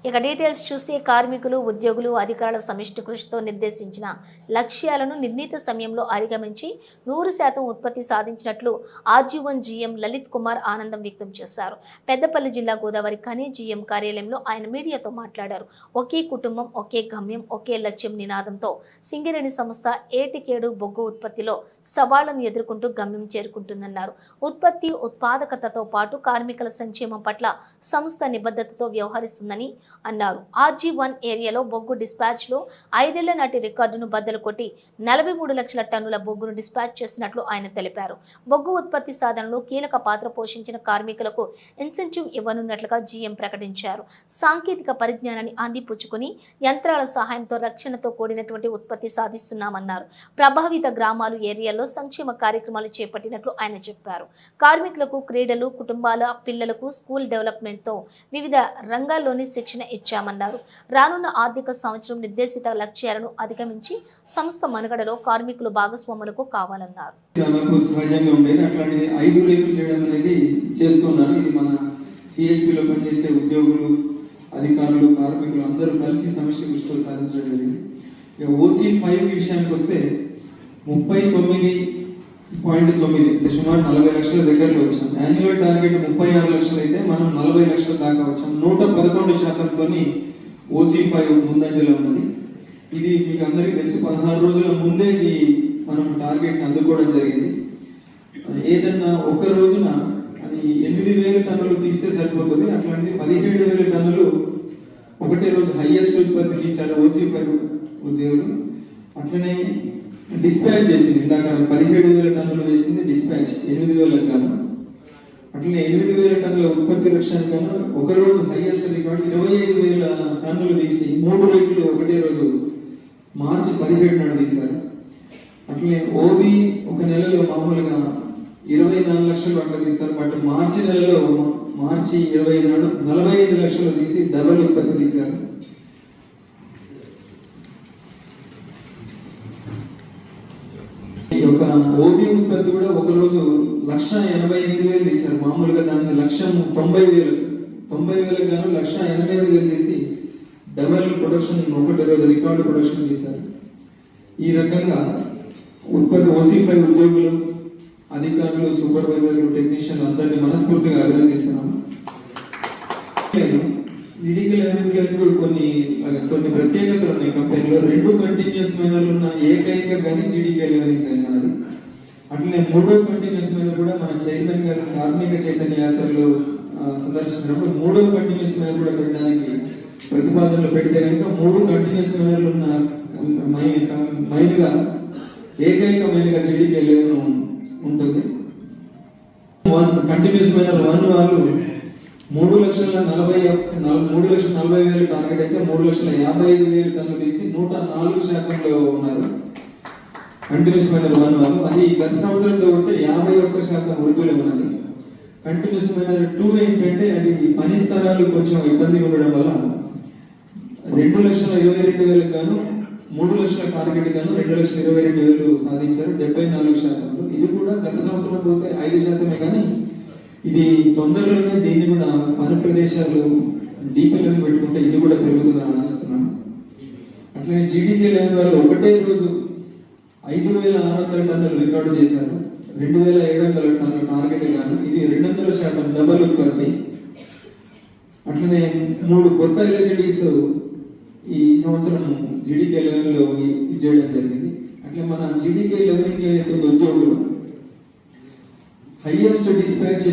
ఇక డీటెయిల్స్ చూస్తే కార్మికులు, ఉద్యోగులు, అధికారుల సమిష్టి కృషితో నిర్దేశించిన లక్ష్యాలను నిర్ణీత సమయంలో అధిగమించి 100% ఉత్పత్తి సాధించినట్లు ఆర్జీ1 జీఎం లలిత్ కుమార్ ఆనందం వ్యక్తం చేశారు. పెద్దపల్లి జిల్లా గోదావరి ఖని జీఎం కార్యాలయంలో ఆయన మీడియాతో మాట్లాడారు. ఒకే కుటుంబం, ఒకే గమ్యం, ఒకే లక్ష్యం నినాదంతో సింగరేణి సంస్థ ఏటికేడు బొగ్గు ఉత్పత్తిలో సవాళ్లను ఎదుర్కొంటూ గమ్యం చేరుకుంటుందన్నారు. ఉత్పత్తి, ఉత్పాదకతతో పాటు కార్మికుల సంక్షేమం పట్ల సంస్థ నిబద్ధతతో వ్యవహరిస్తుందని అన్నారు. ఆర్జీ1 ఏరియాలో బొగ్గు డిస్పాచ్ లో 5 ఏళ్ల నాటి రికార్డును బద్దలు కొట్టి 43 లక్షల టన్నుల బొగ్గును డిస్పాచ్ చేసినట్లు ఆయన తెలిపారు. బొగ్గు ఉత్పత్తి సాధనలో కీలక పాత్ర పోషించిన కార్మికులకు ఇన్సెంటివ్ ఇవ్వనున్నట్లుగా జీఎం ప్రకటించారు. సాంకేతిక పరిజ్ఞానాన్ని అందిపుచ్చుకుని యంత్రాల సహాయంతో రక్షణతో కూడినటువంటి ఉత్పత్తి సాధిస్తున్నామన్నారు. ప్రభావిత గ్రామాలు, ఏరియాల్లో సంక్షేమ కార్యక్రమాలు చేపట్టినట్లు ఆయన చెప్పారు. కార్మికులకు క్రీడలు, కుటుంబాల పిల్లలకు స్కూల్ డెవలప్మెంట్ తో వివిధ రంగాల్లోని శిక్షణ ఇచ్చామన్నారు. రానున్న ఆర్థిక సంవత్సరం నిర్దేశిత లక్ష్యాలను అధిగమించి సంస్థ మనుగడలో కార్మికులు భాగస్వాములకు కావాలన్నారు. అధికారులు, కార్మికులు అందరూ కలిసి సమిష్టి కృషితో సాధించడం జరిగింది. OC5 విషయానికి వస్తే 39.9 సుమారు 40 లక్షల దగ్గరకు వచ్చాం. యాన్యువల్ టార్గెట్ 36 లక్షలు అయితే మనం 40 లక్షల దాకా వచ్చాం. 111%తో OC5 ముందంజలో ఉన్నది. ఇది మీకు అందరికీ తెలుసు. 16 రోజుల ముందే మనం టార్గెట్ అందుకోవడం జరిగింది. ఏదన్నా ఒక రోజున అది 8,000 టన్నులు తీస్తే సరిపోతుంది. అట్లాంటి 17,000 టన్నులు ఒకటే రోజు హైయెస్ట్ ఉత్పత్తి తీశారు OC5 ఉద్యోగులు. అట్లనే డిస్పాచ్ చేసింది. ఇందాక 17,000 టన్నులు వేసింది డిస్పాచ్ 8,000 గాను. అట్లనే 8,000 టన్నుల ఉత్పత్తి లక్ష్యానికి గాను ఒక రోజు హైయెస్ట్ రికార్డు 25,000 టన్నులు తీసి 3 రేట్లు ఒకటే రోజు మార్చి 17 నాడు తీశారు. అట్లనే ఓబీ ఒక నెలలో మామూలుగా 24 లక్షలు అట్లా తీస్తారు. బట్ మార్చి నెలలో మార్చి 25 నాడు 45 లక్షలు తీసి డబల్ ఉత్పత్తి తీశారు. ఒక ఓబీ ఉత్పత్తి కూడా ఒక రోజు 1,88,000 తీశారు. మామూలుగా దానికి 1,90,000 గాను 1,88,000 తీసి డబల్ ప్రొడక్షన్ ఒకటి రోజు రికార్డు ప్రొడక్షన్ తీశారు. ఈ రకంగా ఉత్పత్తి OC5 ఉద్యోగులు, అధికారులు, సూపర్వైజర్లు, టెక్నీషియన్లు అందరినీ మనస్ఫూర్తిగా అభినందిస్తున్నాము. కొన్ని ప్రత్యేకతలు ఉన్నాయి కంపెనీలో. 2 కంటిన్యూస్ మైనర్లు ఉన్న ఏకైక గని జీడీకే లెవెలింగ్ గని మనది. అట్లనే 3వ కంటిన్యూస్ మైనర్ కూడా మన చైర్మన్ గారు కార్మిక చైతన్య యాత్రలో సందర్శించినప్పుడు 3వ కంటిన్యూస్ మైనర్ కూడా పెట్టడానికి ప్రతిపాదనలు పెడితే కనుక 3 కంటిన్యూస్ మైనర్లు ఉన్న మైన్గా ఏకైక మైన్గా జీడీకే లెవెల్ ఉంటుంది. కంటిన్యూస్ మైనర్ 1 వాళ్ళు 3,40,000 టార్గెట్ అయితే 3,55,000 టన్నులు తీసి 104% ఉన్నారు. కంటిన్యూస్ మైనర్ 1 వాళ్ళు. అది గత సంవత్సరంతో ఉంటే 51% వృద్ధులు ఉన్నది. కంటిన్యూస్ మైనర్ 2 ఏంటంటే అది పని స్థలాలు కొంచెం ఇబ్బందిగా ఉండడం వల్ల 2,22,000 గాను 3 లక్షల టార్గెట్ గాను 2,22,000 సాధించారు. 74%. ఇది కూడా గత సంవత్సరం పోతే 5% కానీ ఇది తొందరలోనే దీన్ని కూడా పని ప్రదేశాలు డీపీలను పెట్టుకుంటే ఇది కూడా పెరుగుతుందని ఆశిస్తున్నాను. అట్లనే జీడీకే లెవెల్ వాళ్ళు ఒకటే రోజు 5,600 టన్నులు రికార్డు చేశారు. 2,700 టన్నుల టార్గెట్ గాను ఇది 200% డబల్ ఉత్పత్తి. అట్లనే 3 కొత్త ఎల్హెచ్డీస్ ఈ సంవత్సరం జీడీకే లెవెల్లో చేయడం జరిగింది. అట్లా మన జీడీకే లెవెలింగ్ ఏదైతే ఉద్యోగులు హైయెస్ట్ డిస్పాచ్